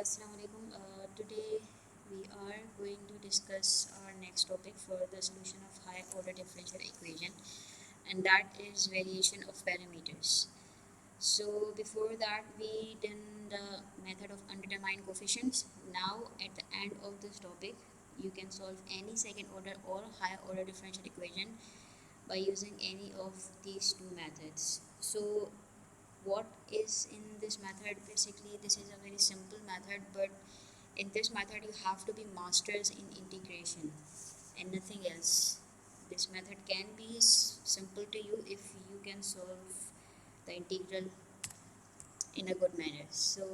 Assalamu alaikum. Today we are going to discuss our next topic for the solution of higher order differential equation, and that is variation of parameters. So before that we done the method of undetermined coefficients. Now at the end of this topic you can solve any second order or higher order differential equation by using any of these two methods. So what is in this method? Basically this is a very simple method, but in this method you have to be masters in integration and nothing else. This method can be simple to you if you can solve the integral in a good manner. So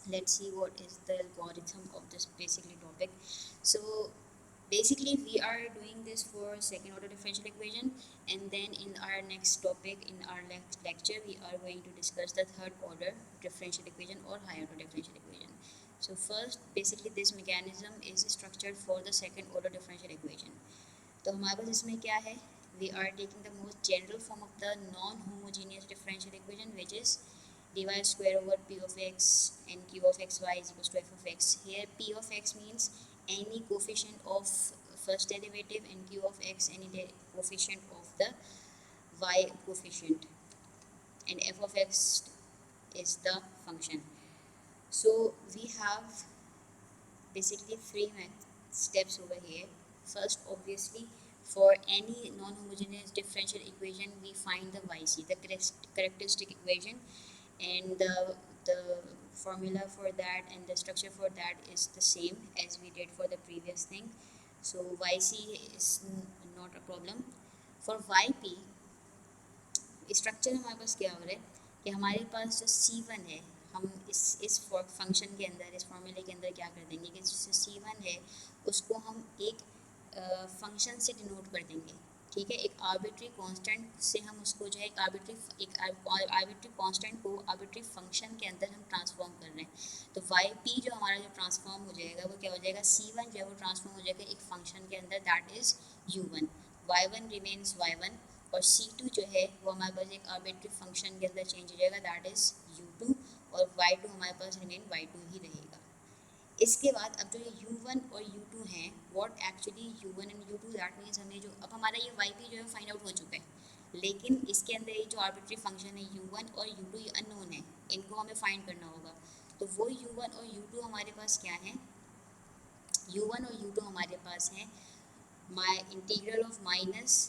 let's see what is the algorithm of this basically topic. So basically we are doing this for second order differential equation, and then in our next topic in our next lecture we are going to discuss the third order differential equation or higher order differential equation. So first basically this mechanism is structured for the second order differential equation. तो हमारे पास इसमें क्या है? We are taking the most general form of the non-homogeneous differential equation, which is dy square over p of x and q of xy is equals to f of x. Here p of x means any coefficient of first derivative and q of x any coefficient of the y coefficient, and f of x is the function. So we have basically three steps over here. First, obviously, for any non-homogeneous differential equation, we find the YC, the characteristic equation, and the formula for that and the structure for that is the same as we did for the previous thing. So YC is not a problem. For YP, structure हमारे पास क्या हो रहा है कि हमारे पास जो C1 है, हम इस फंक्शन के अंदर इस फॉर्मूले के अंदर क्या कर देंगे कि जो C1 है उसको हम एक फंक्शन से डिनोट कर देंगे. ठीक है, एक आर्बिट्री कांस्टेंट से हम उसको जो है एक आर्बिट्री कांस्टेंट को आर्बिट्री फंक्शन के अंदर हम ट्रांसफॉर्म कर रहे हैं. तो YP जो हमारा जो ट्रांसफॉर्म हो जाएगा वो क्या हो जाएगा, C1 जो है वो ट्रांसफॉर्म हो जाएगा एक फंक्शन के अंदर, that is U1. Y1 remains Y1 और C2 जो है वो हमारे पास एक आर्बिट्री फंक्शन के अंदर चेंज हो जाएगा, दैट इज़ U2, और Y2 हमारे पास रिमेन Y2 ही रहेगा. इसके बाद अब जो ये U1 और U2 हैं, what actually U1 and U2, that means हमें जो अब हमारा ये YP जो है फाइंड आउट हो चुका है, लेकिन इसके अंदर ये जो आर्बिट्री फंक्शन है U1 और U2 ये अननोन है, इनको हमें फाइंड करना होगा. तो वो U1 और U2 हमारे पास क्या है, U1 और U2 हमारे पास है माई इंटीग्रल ऑफ माइनस.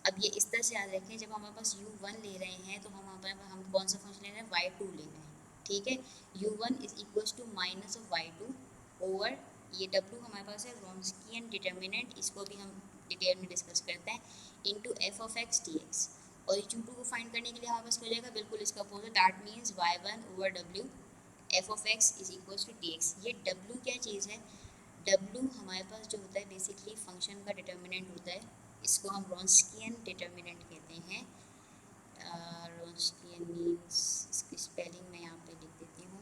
अब ये इस तरह से याद रखें, जब हमारे पास U1 ले रहे हैं तो हम कौन सा फंक्शन ले रहे हैं, Y2 ले रहे हैं. ठीक है, U1 is equals to minus of Y2 over ये W हमारे पास है व्रॉन्स्कियन डिटर्मिनेंट, इसको भी हम डिटेल में डिस्कस करते हैं, into f of x dx. और U2 को फाइंड करने के लिए हमारे पास क्या हो जाएगा, बिल्कुल इसका opposite, that means Y1 over W f of x is equals to dx. ये W क्या चीज़ है, W हमारे पास जो होता है बेसिकली फंक्शन का डिटर्मिनेंट होता है, इसको हम रॉन्स्कियन डिटर्मिनेंट कहते हैं. रॉन्स्कियन मीन्स, इसकी स्पेलिंग मैं यहाँ पे लिख देती हूँ.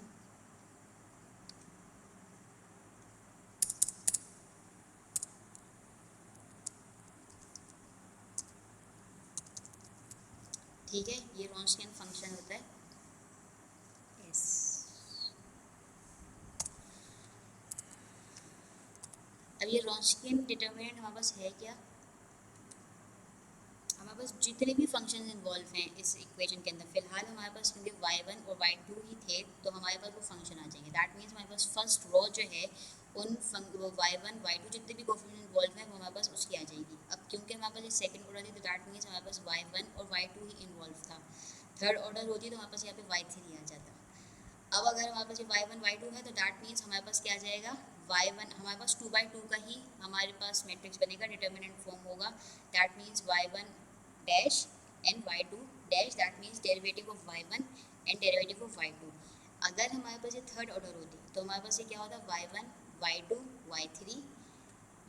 ठीक है, ये रॉन्स्कियन फंक्शन होता है. यस, अब ये रॉन्स्कियन डिटर्मिनेंट हमारे पास है क्या, हमारे पास जितने भी फंक्शन इन्वॉल्व हैं इस इक्वेशन के अंदर, फिलहाल हमारे पास क्योंकि Y1 और Y2 ही थे तो हमारे पास वो फंक्शन आ जाएंगे. दैट मीन्स हमारे पास फर्स्ट रो जो है उन Y1 Y2 जितने भी कोफिशिएंट इन्वॉल्व हैं वो हमारे पास उसकी आ जाएगी. अब क्योंकि हमारे पास ये सेकंड ऑर्डर थी तो दैट मीन्स हमारे पास Y1 और Y2 ही इन्वॉल्व था. थर्ड ऑर्डर होती तो हमारे पास यहाँ पे Y3 आ जाता. अब अगर हमारे पास ये Y1 Y2 है तो दैट मीन्स हमारे पास क्या आ जाएगा, Y1 हमारे पास 2/2 का ही हमारे पास मैट्रिक्स बनेगा, डिटर्मिनेंट फॉर्म होगा. That means Y1 dash and Y2 dash, that means derivative of Y1 and derivative of Y2. अगर हमारे पास ये थर्ड ऑर्डर होती तो हमारे पास ये क्या होता, Y1 Y2 Y3.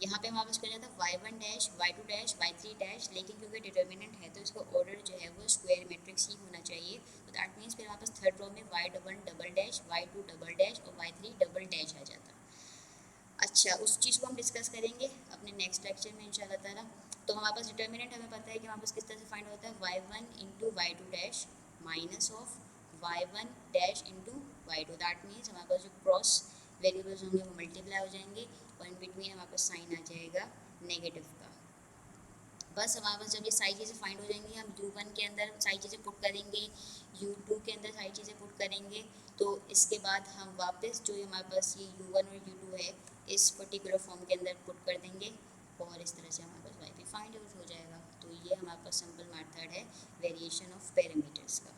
यहाँ पे हमारे पास क्या जाता है Y1 dash Y2 dash Y3 dash, लेकिन क्योंकि डिटर्मिनेंट है तो इसका ऑर्डर जो है वो स्क्वायर मैट्रिक्स ही होना चाहिए. तो दैट मीन्स फिर हमारे पास थर्ड रो में Y1 double dash Y2 double dash और Y3 डबल डैश आ जाता. अच्छा, उस चीज़ को हम डिस्कस करेंगे अपने नेक्स्ट लेक्चर में इंशाल्लाह ताला. तो हमारे पास डिटर्मिनेंट हमें पता है कि हमारे पास किस तरह से फाइंड होता है, Y1 into Y2 dash minus of y1 dash into y2, that means हमारे पास जो क्रॉस वेरिएबल्स होंगे वो मल्टीप्लाई हो जाएंगे और इन बिटवीन हमारे पास साइन आ जाएगा नेगेटिव का। बस हमारे पास जब ये सारी चीज़ें फाइंड हो जाएंगी, हम u1 के अंदर सारी चीज़ें पुट करेंगे, u2 के अंदर सारी चीज़ें पुट करेंगे, तो इसके बाद हम वापस जो हमारे पास ये u1 और u2 है इस पर्टिकुलर फॉर्म के अंदर पुट कर देंगे और इस तरह से हमारे पास y भी फाइंड आउट हो जाएगा। तो ये हमारे पास सिंपल मेथड है वेरिएशन ऑफ पैरामीटर्स का।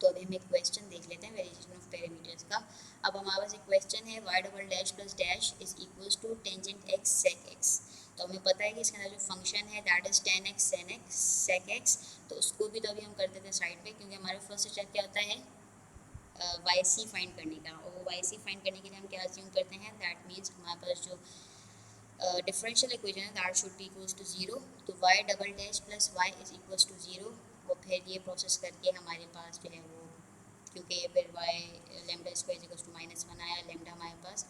तो अभी हम एक क्वेश्चन देख लेते हैं वेरिएशन ऑफ पैरामीटर्स का। अब हमारे पास एक क्वेश्चन है y double dash plus dash is equals to tangent x sec x। तो हमें पता है कि इसके अंदर जो फंक्शन है that is tan x sin x sec x, तो उसको भी तो अभी हम कर देते हैं साइड पे, क्योंकि हमारे फर्स्ट स्टेप क्या होता है वाई सी फाइंड करने का, और वाई सी फाइंड करने के लिए हम क्या अज्यूम करते हैं, दैट मीन्स हमारे पास जो डिफरेंशियल इक्वेशन है that should be equals to zero. तो Y double dash plus Y is equals to zero, और फिर ये प्रोसेस करके हमारे पास जो है वो, क्योंकि फिर y lambda square equals to -1 आया, लेमडा हमारे पास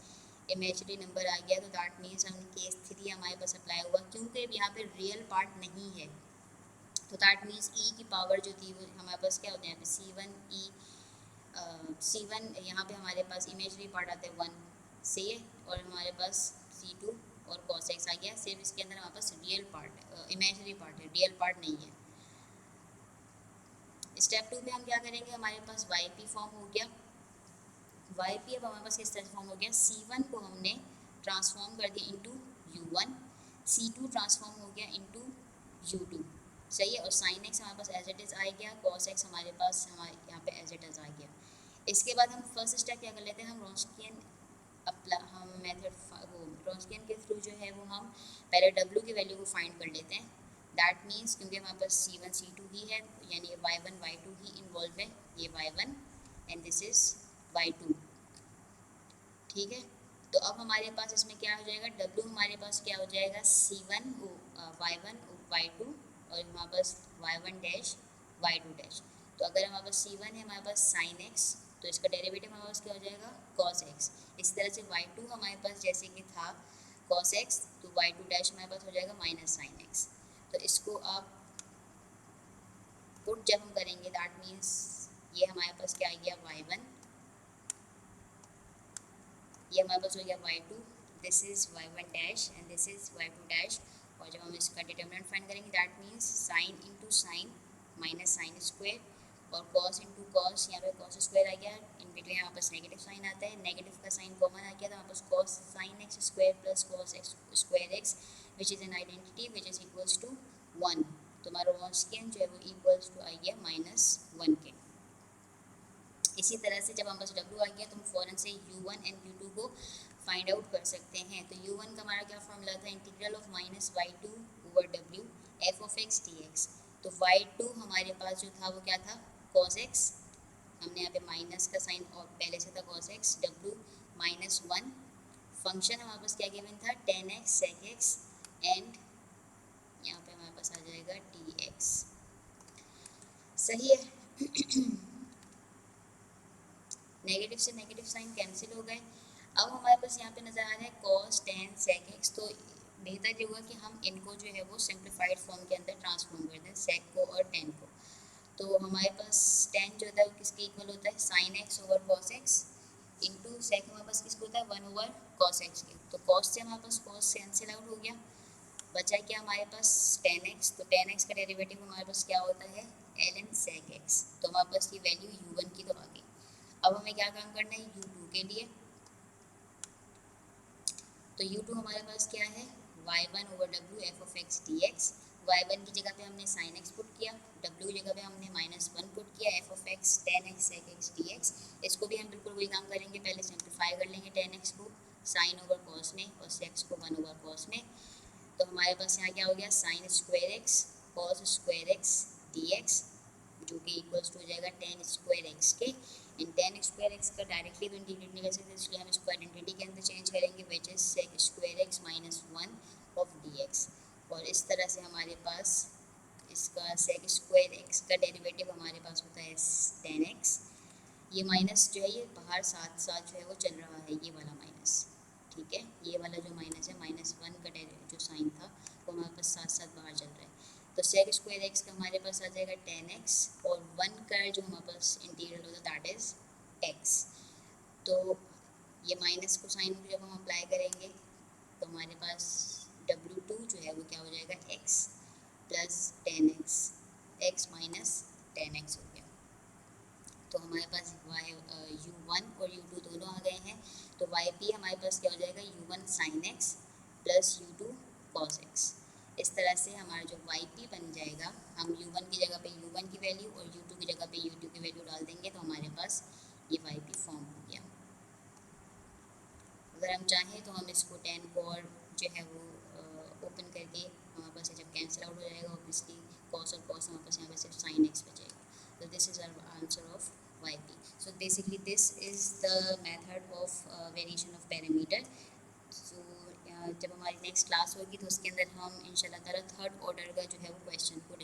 इमेजिनरी नंबर आ गया, तो दैट मीन्स हम केस 3 हमारे पास अप्लाई हुआ, क्योंकि यहाँ पे रियल पार्ट नहीं है, तो दैट मीन्स ई की पावर जो थी वो हमारे पास क्या होते हैं यहाँ पे C1 यहाँ पे हमारे पास इमेजनरी पार्ट आते हैं 1 से, और हमारे पास C2 और cos x आ गया। सिर्फ इसके अंदर हमारे पास रियल पार्ट है, इमेजनरी पार्ट है, रियल पार्ट नहीं है। स्टेप 2 में हम क्या करेंगे, हमारे पास YP फॉर्म हो गया, YP अब हमारे पास किस तरह से फॉर्म हो गया, C1 को हमने ट्रांसफॉर्म कर दिया इंटू U1, C2 ट्रांसफॉर्म हो गया इंटू U2, सही है, और साइन एक्स हमारे पास एज इट इज़ आ गया, कॉस एक्स हमारे पास हमारे यहाँ पे एज इट इज़ आ गया। इसके बाद हम फर्स्ट स्टेप क्या कर लेते हैं, हम रॉन्स्कियन हम मेथड वो रॉन्स्कियन के थ्रू जो है वो हम पहले W की वैल्यू को फाइंड कर लेते हैं। दैट मीन्स क्योंकि हमारे पास C1 C2 ही है, यानी Y1 Y2 ही इन्वॉल्व है, ये Y1 and this is Y2, ठीक है। तो अब हमारे पास इसमें क्या हो जाएगा, W हमारे पास क्या हो जाएगा C1 Y1 Y2 और हमारे पास Y1 डैश Y2 डैश। तो अगर हमारे पास C1 है हमारे पास sin x, तो इसका डेरिवेटिव हमारे पास क्या हो जाएगा cos x। इस तरह से Y2 हमारे पास जैसे कि था cos x, तो Y2 डैश हमारे पास हो जाएगा माइनस sin x। तो इसको आप पुट जब हम करेंगे दैट मीन्स ये हमारे पास क्या आ गया Y1, ये हमारे पास हो गया Y2, this is Y1 dash and this is Y2 dash. और जब हम इसका डिटर्मिनेंट फाइंड करेंगे that means sine into sine minus sine square, और कॉस इंटू कॉस, यहाँ पे कॉस स्क्वायर आ गया, इन बिटवीन हमारे पास नेगेटिव साइन आता है, नेगेटिव का साइन कॉमन आ गया, तो हमारे पास cos sine X square plus cos X square X which is an identity which is equals to 1। तो हमारा रॉन्स्कियन जो है वो इक्वल्स टू आ गया -1 के। इसी तरह से जब हमारे पास W आ गया तो हम फ़ौरन से U1 एंड U2 को फाइंड आउट कर सकते हैं। तो U1 का हमारा क्या फॉर्मूला था, integral of -y2 over W f of x dx। तो y2 हमारे पास जो था वो क्या था cos x, हमने यहाँ पे माइनस का साइन और पहले से था cos x, W -1, फंक्शन हमारे पास क्या गिवन था tan x sec x, and यहाँ पे हमारे पास आ जाएगा dx, सही है। नेगेटिव से नेगेटिव साइन कैंसिल हो गए। अब हमारे पास यहाँ पे नज़र आ रहा है cos tan sec x, तो बेहतर ये होगा कि हम इनको जो है वो सिंप्लीफाइड फॉर्म के अंदर ट्रांसफॉर्म कर दें, sec को और tan को। तो हमारे पास tan जो होता है वो किसके इक्वल होता है sin x over cos x, into sec हमारे पास किसको होता है 1 ओवर cos x के। तो cos से हमारे पास cos कैंसिल आउट हो गया, बचा क्या हमारे पास tan x, तो tan x का डेरिवेटिव हमारे पास क्या होता है ln sec x। तो हमारे पास की वैल्यू u1 की तो आ गई। अब हमें क्या काम करना है U2 के लिए, तो U2 हमारे पास क्या है y1 over W f of x dx। y1 की जगह पे हमने sin x पुट किया, W की जगह पे हमने -1 पुट किया, f of x tan x sec x dx। इसको भी हम बिल्कुल वही काम करेंगे, पहले सिंप्लीफाई कर लेंगे tan x को sin ओवर cos में और sec को 1 ओवर cos में। तो हमारे पास यहाँ क्या हो गया sin square x cos square x dx, जो कि इक्वल्स टू हो जाएगा tan स्क्वायर x के। इन tan स्क्वायर x का डायरेक्टली तो इंटीग्रेट नहीं कर सकते, इसलिए हम इसको आइडेंटिटी के अंदर चेंज करेंगे which is sec square x -1 of dx। और इस तरह से हमारे पास इसका sec स्क्वायर x का डेरिवेटिव हमारे पास होता है tan x। ये माइनस जो है ये बाहर साथ साथ जो है वो चल रहा है, ये वाला माइनस, ठीक है, ये वाला जो माइनस है -1 का जो साइन था वो हमारे पास साथ साथ बाहर चल रहा है। तो सेक स्क्वायर एक्स का हमारे पास आ जाएगा 10x, और 1 का जो हमारे पास इंटीग्रल होता है दैट इज़ x। तो ये माइनस को साइन को जब हम अप्लाई करेंगे तो हमारे पास W2 जो है वो क्या हो जाएगा x plus 10x, x minus 10x हो गया। तो हमारे पास u1 और u2 दोनों आ गए हैं। तो yp हमारे पास क्या हो जाएगा u1 sin x plus u2 cos x। इस तरह से हमारा जो yp बन जाएगा, हम u1 की जगह पे u1 की वैल्यू और u2 की जगह पे u2 की वैल्यू डाल देंगे तो हमारे पास ये yp फॉर्म हो गया। अगर हम चाहें तो हम इसको 10 को और जो है वो ओपन करके हमारे पास जब कैंसिल आउट हो जाएगा ऑब्वियसली cos और cos हमारे पास यहाँ पे सिर्फ sin x बचेगा। So this is our answer of YP. So basically this is the method of variation of parameter. So जब हमारी नेक्स्ट क्लास होगी तो उसके अंदर हम इंशाल्लाह ताला थर्ड ऑर्डर का जो है वो क्वेश्चन को